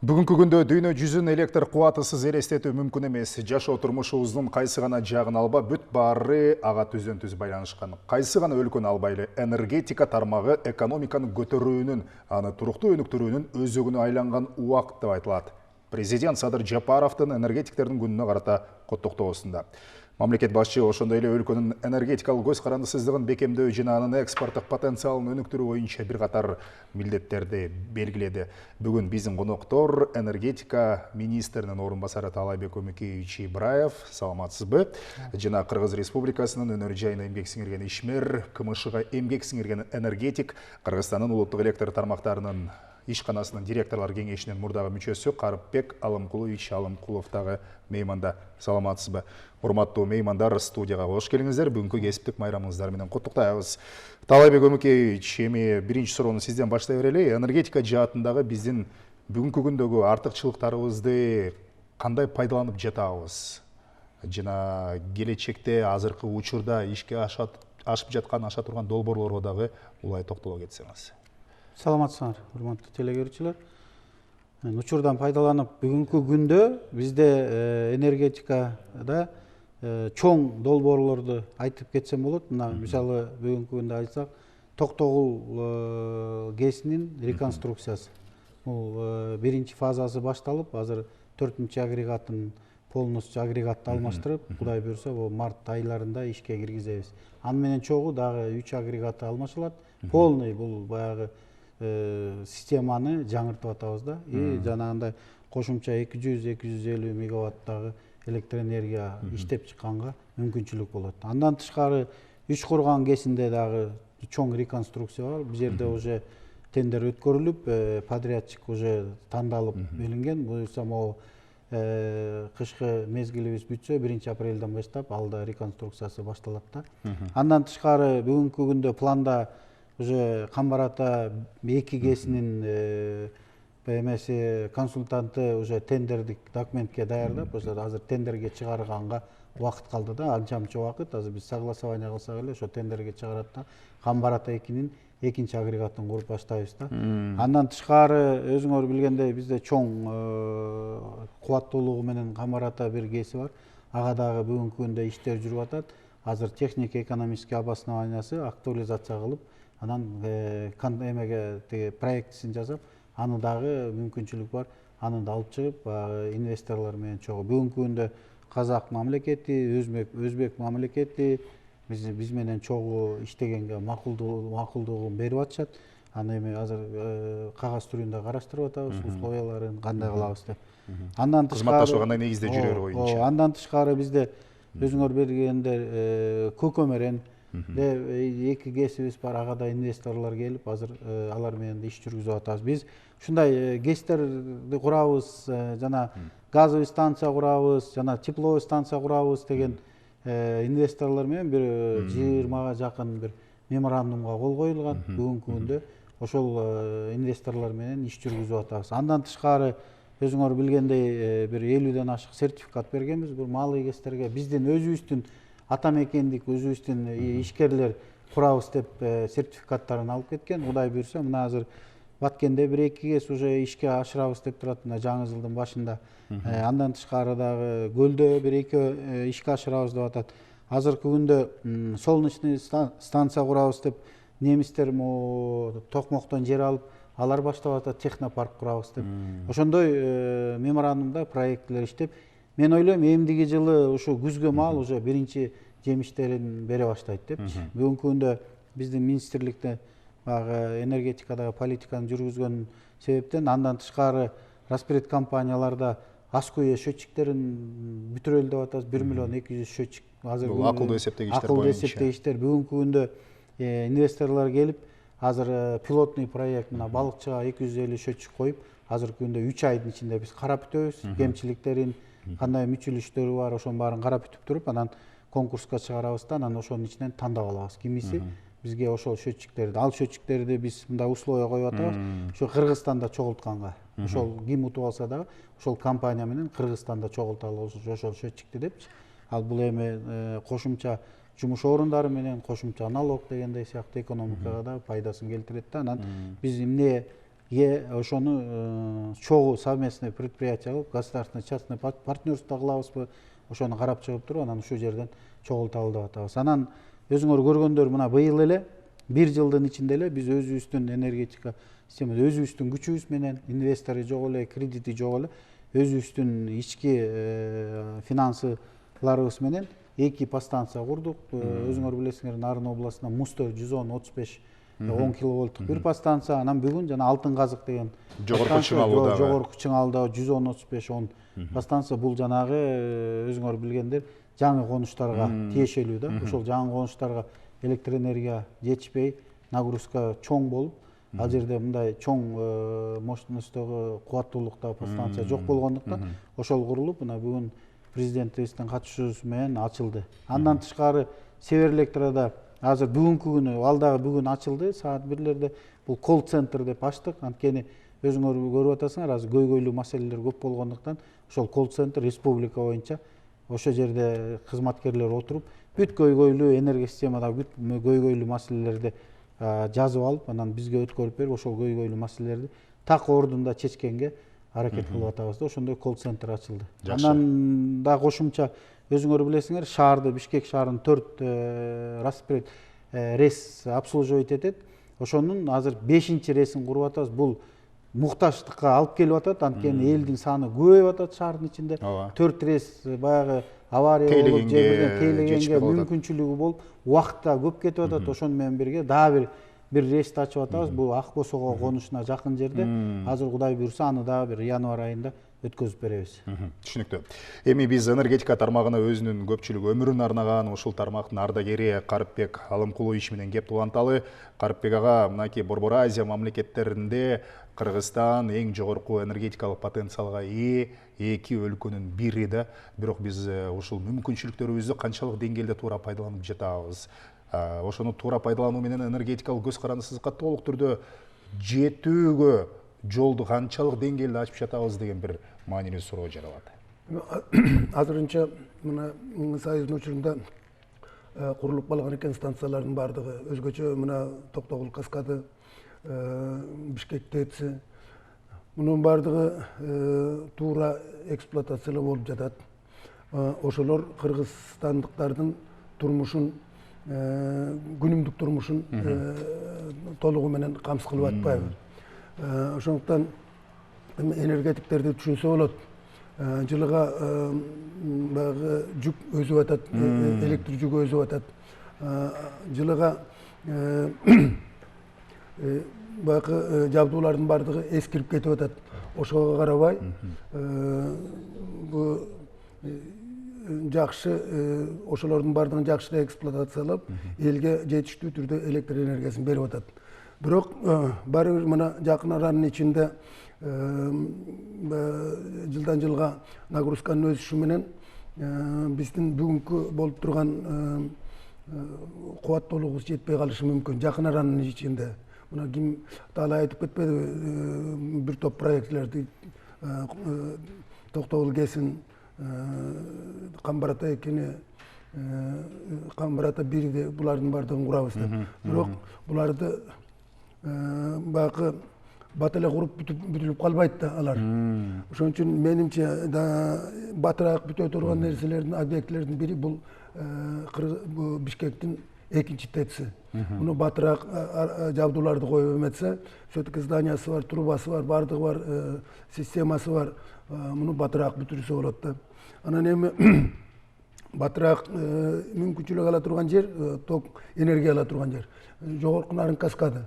Бүгінгі күндө дүйнө жүзүн электр кубатысыз элестетүү мүмкүн эмес. Жашоо турмушубуздун кайсы гана жагын алба, бүт баары ага түздөн түз байланышкан. Кайсы гана өлкөнү албайлы, энергетика тармагы экономиканын көтөрүүнүн, аны туруктуу өнүктүрүүнүн өзөгүнө айланган убакыт деп айтылат. Президент Садыр Жапаровдун энергетиктердин күнүнө карата коттоктоосунда. Мамлекет башчы ошондой эле өлкөнүн энергетикалык көз карандысыздыгын бекемдөө жана анын экспорттук потенциалын өнүктүрүү боюнча бир катар милдеттерди белгиледи. Бүгүн биздин коноктор энергетика министринин орун басары Таалайбек Өмөкеевич Ибраев, саламатсызбы? Жана Кыргыз Республикасынын өнөр жайына эмгек сиңирген ишмер, КМШга эмгек сиңирген энергетик, Кыргызстандын улуттук электр тармактарынын ишканасынын директорлор кеңешинин мурдагы мүчөсү Карыпбек Алымкулович Алымкулов дагы мейманда. Саламатсызбы? Урматтуу меймандар, студияга кош келиңиздер. Бүгүнкү кесиптик майрамыңыздар менен куттуктайбыз. Таалайбек Өмөкеевич, эми биринчи суроону сизден баштай берели. Энергетика жаатындагы биздин бүгүнкү күндөгү артыкчылыктарыбызды кандай пайдаланып жатабыз? Жана келечекте азыркы учурда ишке ашып жаткан, аша турган долбоорлорго дагы улай токтоло кетсеңиз. Саламатсыңар, урматтуу телекөрүүчүлөр. Учурдан пайдаланып, бүгүнкү күндө бизде энергетикада чоң долбоорлорду айтып кетсем болот. Мына мисалы бүгүнкү күндө айтсак, Токтогул ГЭСинин реконструкциясы. Бул биринчи фазасы башталып, азыр 4-чү агрегатын полностью агрегатты алмаштырып, Кудай буйрса, март айларында ишке киргизебиз. Аны менен чогуу дагы 3 агрегаты алмашылат. Полный бул баягы системаны жаңыртып атабыз да. Жанагындай кошумча 200-250 мегаваттагы электр энергия иштеп чыкканга мүмкүнчүлүк болот. Андан тышкары Үчкурган ГЭСинде дагы чоң реконструкция бар. Бул жерде уже тендер өткөрүлүп, подрядчик уже тандалып белинген. Буюрса могу кышкы мезгилибиз бүтсө 1-апрелден баштап алда реконструкциясы башталат да. Андан тышкары бүгүнкү күндө планда уже Камбар Ата 2 ГЭСинин эмеси консультанты уже тендердик документке даярдап, азыр тендерге чыгарганга убакыт калды да, анча-мынча убакыт. Азыр биз согласование кылсак эле ошо тендерге чыгарат да. Камбар Ата 2нин 2-чи агрегатын куруп баштайбыз да. Андан тышкары өзүңөр билгендей бизде чоң кубаттуулугу менен Камбар Ата 1 ГЭСи бар. Ага дагы бүгүнкү күндө иштер жүрүп атат. Азыр техник экономический обоснованиясы актуализация кылып, анан эмеге проектисин жасап, аны дагы мүмкүнчүлүк бар. Аны да алып чыгып, инвесторлор менен чогуу бүгүнкү күндө Казак мамлекети, Өзбек мамлекети биз менен чогуу иштегенге макулдугун берип атышат. Аны эми азыр кагаз түрүндө караштырып атабыз, условияларын кандай кылабыз деп. Андан тышкары кызматташуу кандай негизде жүрөр боюнча. Андан тышкары бизде өзүңөр билгендер Көкөмөрен 2 ГЭСибиз бар, ага да инвесторлор келип, азыр алар менен иш жүргүзүп атабыз. Биз ушундай ГЭСтерди курабыз, жана газовый станция курабыз, жана тепловой станция курабыз деген инвесторлор менен бир 20га жакын бир меморандумга кол коюлган. Бүгүнкү күндө ошол инвесторлор менен иш жүргүзүп атабыз. Андан тышкары өзүңөр билгендей бир 50ден ашык сертификат бергенбиз бул малый ГЭСтерге. Биздин өзүбүздүн атамекендик, өзүбүздүн ишкерлер курабыз деп сертификаттарын алып кеткен. Кудай буйрса, мына азыр Баткенде 1-2 ГЭС уже ишке ашырабыз деп турат, мына жаңы жылдын башында. Андан тышкары дагы Көлдө 1-2 ишке ашырабыз деп атат. Азыркы күндө солнечный станция курабыз деп немистер токмоктон жер алып, алар баштап атат, технопарк курабыз деп. Ошондой меморандумда проектлер иштеп, мен ойлойм, эмдиги жылы ушу күзгө маал уже биринчи жемиштерин бере баштайт депчи. Бүгүнкү күндө биздин министрликте баягы энергетикадагы политиканы жүргүзгөн себептен, андан тышкары Распред компанияларда Аскуе счетчиктерин бүтүрөлү деп атабыз. 1 миллион 200 счетчик. Азыр акылдуу эсептегичтер боюнча. Акылдуу эсептегичтер. Бүгүнкү күндө инвесторлор келип, азыр пилотный проект мына балыкчыга 250 счетчик коюп, азыркы күндө 3 айдын ичинде биз карап бүтөбүз. Кемчиликтерин, кандай мүчүлүштөрү бар, ошонун баарын карап бүтүп туруп, анан конкурска чыгарабыз да, анан ошонун ичинен тандап алабыз. Кимиси бизге ошол счетчиктерди, ал счетчиктерди биз мындай условия коюп атабыз. Ошо Кыргызстанда чогултканга. Ошол ким утуп алса дагы, ошол компания менен Кыргызстанда чогулталы ошол счетчикти депчи. Ал бул эми кошумча жумуш орундары менен кошумча налог дегендей сыяктуу экономикага да пайдасын келтирет да. Анан биз эмне ошону чогуу совместный предприятие кылып государственный частный партнерство кылабызбы, ошону карап чыгып туруп анан ушул жерден чогултап алып атабыз. Анан өзүңөр көргөндөр мына быйыл эле 1 жылдын ичинде эле биз өзүбүздүн энергетика системада өзүбүздүн күчүбүз менен, инвестору жок эле, кредити жок эле, өзүбүздүн ички финансыларыбыз менен 2 подстанция курдук. Өзүңөр билесиңер, Нарын областында Мусто 110-35 10 киловольттук бир подстанция, анан бүгүн жана Алтын Казык деген жогорку чыңалуудагы жогорку чыңалуудагы 110-35-10 подстанция. Бул жанагы өзүңөр билгендер жаңы конуштарга тиешелүү да. Ошол жаңы конуштарга электр энергия жетишпей, нагрузка чоң болуп, ал жерде мындай чоң мощностогу кубаттуулукта подстанция жок болгондуктан ошол курулуп, мына бүгүн президентибиздин катышуусу менен ачылды. Андан тышкары Север Электрада азыр бүгүнкү күнү, ал дагы бүгүн ачылды, саат 1-лерде. Бул колл-центр деп ачтык. Анткени өзүңөр көрүп атасыңар, азыр көйгөйлүү маселелер көп болгондуктан ошол колл-центр республика боюнча ошол жерде кызматкерлер отуруп, бүт көйгөйлүү энергия системадагы бүт көйгөйлүү маселелерди жазып алып, анан бизге өткөрүп берип, ошол көйгөйлүү маселелерди так ордунда чечкенге аракет кылып атабыз да. Ошондой колл-центр ачылды. Андан да кошумча өзүңөр билесиңер, шаарды, Бишкек шаарынын 4 распред рейс обслуживать этет. Ошонун азыр 5-чи рейсин куруп атабыз. Бул муктаждыкка алып келип атат, анткени элдин саны көбөйүп атат шаардын ичинде. 4 рейс баягы авария болуп, тейлегенге мүмкүнчүлүгү болуп, убакытта көп кетип атат. Ошону менен бирге дагы бир рейсти ачып атабыз. Бул Ак Босого конушуна жакын жерде. Азыр Кудай буйрса, аны дагы бир январь айында өткөзүп беребиз. Түшүнүктүү. Эми биз энергетика тармагына өзүнүн көпчүлүк өмүрүн арнаган ушул тармактын ардагери Карыпбек Алымкулович менен кеп уланталы. Карыпбек ага, мынакей Борбор Азия мамлекеттеринде Кыргызстан эң жогорку энергетикалык потенциалга ээ 2 өлкөнүн бири да. Бирок биз ушул мүмкүнчүлүктөрүбүздү канчалык деңгээлде туура пайдаланып жатабыз? Ошону туура пайдалануу менен энергетикалык көз карандысызга толук түрдө жетүүгө жолду канчалык деңгээлде ачып жатабыз деген бир маанилүү суроо жаралат. Азырынча мына Союздун учурунда курулуп калган экен станциялардын баардыгы. Өзгөчө мына Токтогул каскады, Бишкек ТЭЦи, мунун баардыгы туура эксплуатациялоо болуп жатат. Ошолор кыргызстандыктардын турмушун, күнүмдүк турмушун толугу менен камсыз кылып атпайбы. Ошондуктан энергетиктерди түшүнсө болот. Жылыга баягы жүк өзүп атат, электр жүгү өзүп атат. Жылыга баягы жабдуулардын баардыгы эскирип кетип атат. Ошого карабай бу жакшы, ошолордун баардыгын жакшы эксплуатациялап, элге жетиштүү түрдө электр энергиясын берип атат. Бирок баары бир мына жакын аранын ичинде жылдан жылга нагрузканын өсүшү менен биздин бүгүнкү болуп турган кубаттуулугубуз жетпей калышы мүмкүн. Жакын аранын ичинде мына ким таалай айтып кетпеди, бир топ проектилерди Токтогул КЭСин, Камбар-Ата 2-ни, Камбар-Ата 1-ди, булардын баардыгын курабыз деп. Бирок буларды баягы бат эле куруп бүтүлүп калбайт да алар. Ошон үчүн менимче батыраак бүтө турган нерселердин, объектилердин бири бул Бишкектин 2-чи ТЭЦи. Муну батыраак жабдууларды коюп эметсе, все-таки зданиясы бар, трубасы бар, баардыгы бар, системасы бар. Муну батыраак бүтүрсө болот да. Анан эми батыраак мүмкүнчүлүк ала турган жер, ток энергия ала турган жер. Жогорку Нарын каскады.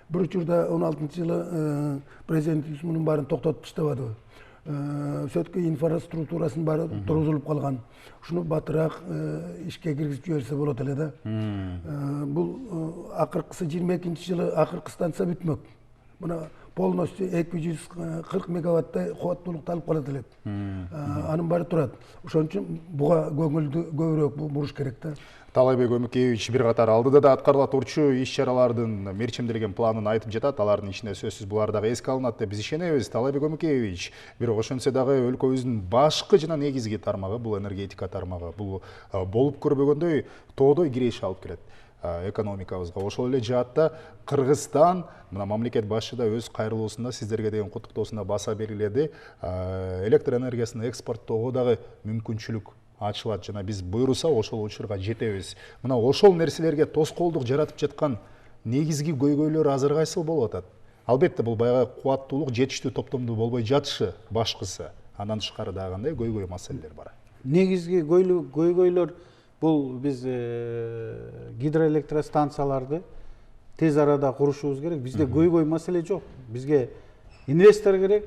Бир учурда 16-жылы президентибиз мунун баарын токтотуп таштабадыбы. Все-таки инфраструктурасын баары тургузулуп калган. Ушуну батыраак ишке киргизип жиберсе болот эле да. Бул акыркысы 22-жылы акыркы станция бүтмөк. Мына полностью 240 мегаваттай кубаттуулукту алып калат элек. Анын баары турат. Ошон үчүн буга көңүлдү көбүрөөк буруш керек да. Таалайбек Өмүкеевич бир катар алдыда да аткарыла турчу иш-чаралардын мерчимделген планын айтып жатат. Алардын ичинде сөзсүз булар дагы эске алынат деп биз ишенебиз. Таалайбек Өмүкеевич, бирок ошентсе дагы өлкөбүздүн башкы жана негизги тармагы бул энергетика тармагы. Бул болуп көрбөгөндөй тоодой киреше алып келет. экономикабызга. Ошол эле жаатта Кыргызстан мына мамлекет башы да өз кайрылуусунда сиздерге деген куттуктоосунда баса белгиледи. Электр энергиясын экспорттоого дагы мүмкүнчүлүк ачылат жана биз буйруса ошол учурга жетебиз. Мына ошол нерселерге тоскоолдук жаратып жаткан негизги көйгөйлөр азыр кайсыл болуп атат? Албетте бул баягы кубаттуулук жетиштүү топтомдуу болбой жатышы башкысы. Андан тышкары дагы кандай көйгөй маселелер бар? Негизги көйгөйлөр бул биз гидроэлектростанцияларды тез арада курушубуз керек. Бизде көйгөй маселе жок. Бизге инвестор керек,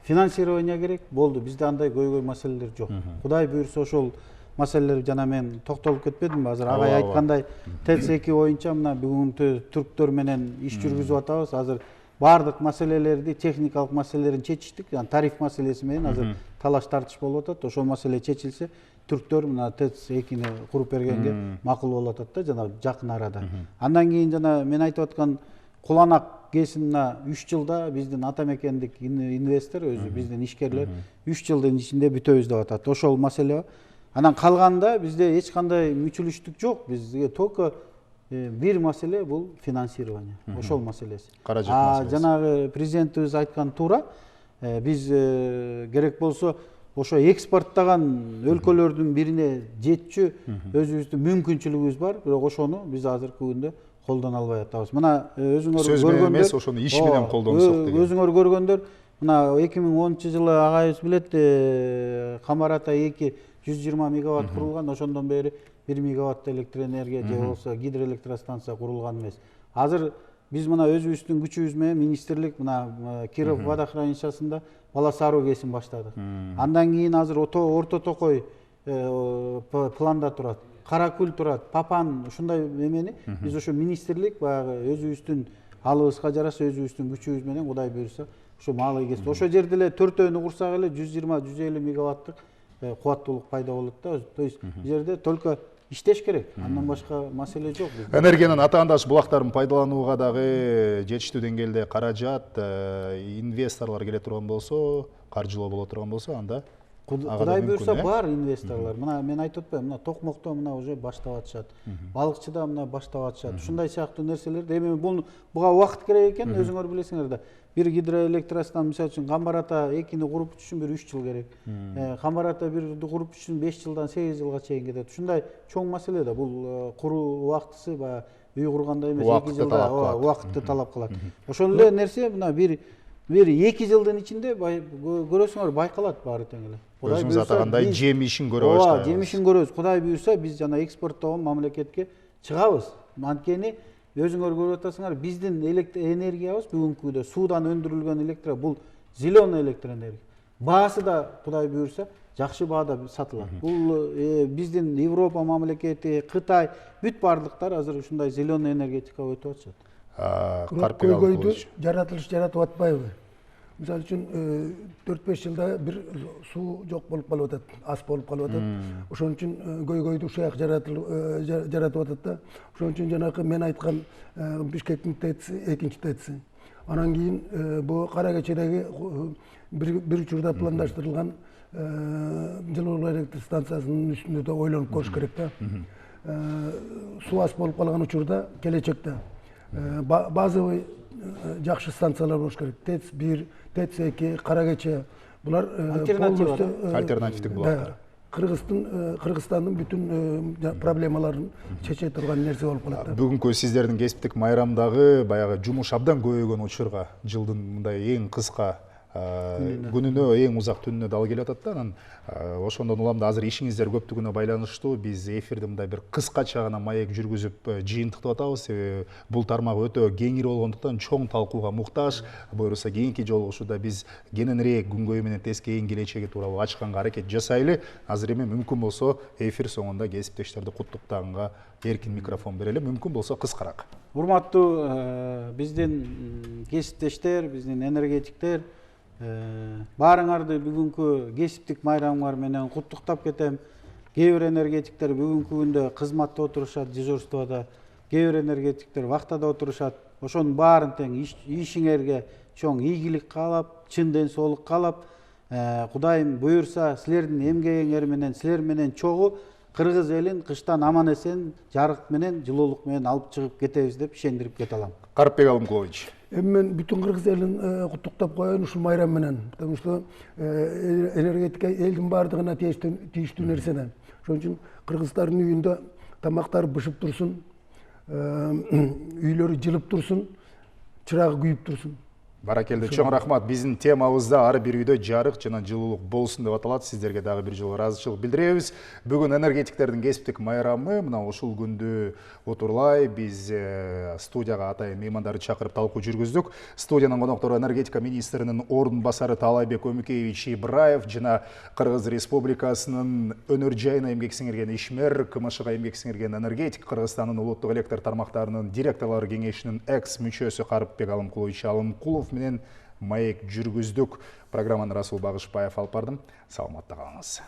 финансирование керек. Болду. Бизде андай көйгөй маселелер жок. Кудай буйрса ошол маселелер жана мен токтолуп кетпедимби? Азыр агай айткандай ТЭЦ-2 боюнча мына бүгүн түрктөр менен иш жүргүзүп атабыз. Азыр бардык маселелерди, техникалык маселелерин чечиштик. Тариф маселеси менен азыр талаш тартыш болуп атат. Ошол маселе чечилсе, түрктөр мына ТЭЦ-2-ни куруп бергенге макул болуп атат да, жана жакын арада. Андан кийин жана мен айтып аткан Куланак ГЭСин 3 жылда биздин ата мекендик инвестор өзү биздин ишкерлер 3 жылдын ичинде бүтөбүз деп атат. Ошол маселе. Анан калганда бизде эч кандай мүчүлүштүк жок. Бизге только бир маселе бул финансирование. Ошол маселеси. Каражат маселеси. Жанагы президентибиз айткан туура. Биз керек болсо ошо экспорттаган өлкөлөрдүн бирине жетчү өзүбүздүн мүмкүнчүлүгүбүз бар, бирок ошону биз азыркы күндө колдоно албай атабыз. Мына өзүңөр сөз менен эмес, ошону иш менен колдонсок деген. Өзүңөр көргөндөр, мына 2010-жылы агайыбыз билет, Камарата 2 120 мегаватт курулган, ошондон бери 1 мегаватт электр энергия же болсо гидроэлектростанция курулган эмес. Азыр биз мына өзүбүздүн күчүбүз менен министрлик мына Киров водохранилищасында бала саруу кесин баштадык. Андан кийин азыр Орто Токой планда турат. Каракүл турат, Папан ушундай эмени биз ошо министрлик баягы өзүбүздүн алыбызга жараша өзүбүздүн күчүбүз менен Кудай буйрса ошо маалай кесип. Ошол жерде эле төртөөнү курсак эле 120-150 мегаваттык кубаттуулук пайда болот да. То есть бул жерде только иштеш керек. Андан башка маселе жок. Энергиянын атаандаш булактарын пайдаланууга дагы жетиштүү деңгээлде каражат, инвесторлор келе турган болсо, каржылоо боло турган болсо, анда Кудай буйрса бар инвесторлор. Мына мен айтып атпаймынбы, мына токмокто мына уже баштап атышат. Балыкчыда мына баштап атышат. Ушундай сыяктуу нерселерди эми буга убакыт керек экен, өзүңөр билесиңер да. Бир гидроэлектростанция, мисалы үчүн Камбарата 2-ни куруп үчүн бир 3 жыл керек. Камбарата 1-ди куруп үчүн 5 жылдан 8 жылга чейин кетет. Ушундай чоң маселе да. Бул куруу убактысы баягы үй кургандай эмес, 2 жылда убакытты талап кылат. Ошол эле нерсе мына бир 2 жылдын ичинде көрөсүңөр байкалат баары тең эле. Өзүңүз атагандай жемишин көрө баштайбыз. Жемишин көрөбүз. Кудай буйрса биз жана экспорттогон мамлекетке чыгабыз. Анткени өзүңөр көрүп атасыңар, биздин электр энергиябыз бүгүнкү күндө суудан өндүрүлгөн электр, бул зеленый электр энергия. Баасы да Кудай буйрса жакшы баада сатылат. Бул биздин Европа мамлекети, Кытай бүт бардыктар азыр ушундай зеленый энергетикага өтүп атышат. Көйгөйдү жаратып атпайбы? Мисалы үчүн 4-5 жылда бир суу жок болуп калып атат, аз болуп калып атат. Ошон үчүн көйгөйдү ушак жаратып атат да. Ошон үчүн жанакы мен айткан Бишкектин ТЭЦи, экинчи ТЭЦи. Анан кийин бул Кара Кечедеги бир учурда пландаштырылган жылуулук электр станциясынын үстүндө да ойлонуп көрүш керек да. Суу аз болуп калган учурда келечекте базовый жакшы станциялар болуш керек. ТЭЦ-1, ТЭЦ-2, Кара Кече булар альтернативдик булактар. Кыргызстандын бүтүн проблемаларын чече турган нерсе болуп калат. Бүгүнкү сиздердин кесиптик майрамдагы баягы жумуш абдан көбөйгөн учурга, жылдын мындай эң кыска күнүнө, эң узак түнүнө дал келип атат да. Анан ошондон улам да азыр ишиңиздер көптүгүнө байланыштуу биз эфирди мындай бир кыскача гана маек жүргүзүп жыйынтыктап атабыз. Бул тармак өтө кеңири болгондуктан чоң талкууга муктаж. Буюрса кийинки жолугушууда биз кененирээк күнгөйү менен тескейин келечеги тууралуу ачканга аракет жасайлы. Азыр эми мүмкүн болсо эфир соңунда кесиптештерди куттуктаганга эркин микрофон берели. Мүмкүн болсо кыскараак. Урматтуу биздин кесиптештер, биздин энергетиктер, баарыңарды бүгүнкү кесиптик майрамыңар менен куттуктап кетем. Кээ бир энергетиктер бүгүнкү күндө кызматта отурушат, дежурствода. Кээ бир энергетиктер вахтада отурушат. Ошонун баарын тең ишиңерге чоң ийгилик каалап, чын ден соолук каалап, Кудайым буйрса силердин эмгегиңер менен, силер менен чогуу кыргыз элин кыштан аман эсен жарык менен жылуулук менен алып чыгып кетебиз деп ишендирип кете алам. Карыпбек Алымкулович. Эми мен бүтүн кыргыз элин куттуктап коеюн ушул майрам менен, потому что энергетика элдин баардыгына тийиштүү нерсе. Ошон үчүн кыргыздардын үйүндө тамактары бышып турсун, үйлөрү жылып турсун, чырагы күйүп турсун. Баракелде, чоң рахмат. Биздин темабызда ар бир үйдө жарык жана жылуулук болсун деп аталат. Сиздерге дагы бир жолу ыраазычылык билдиребиз. Бүгүн энергетиктердин кесиптик майрамы. Мына ушул күндү отурлай биз студияга атайын меймандарды чакырып талкуу жүргүздүк. Студиянын коноктору энергетика министринин ордун басары Таалайбек Өмүкеевич Ибраев жана Кыргыз Республикасынын өнөр жайына эмгек сиңирген ишмер, КМШга эмгек сиңирген энергетик, Кыргызстандын улуттук электр тармактарынын директорлор кеңешинин экс мүчөсү Карыпбек Алымкулович Алымкулов менен маек жүргүздүк. Программаны Расул Багышбаев алып бардым. Саламатта калыңыз.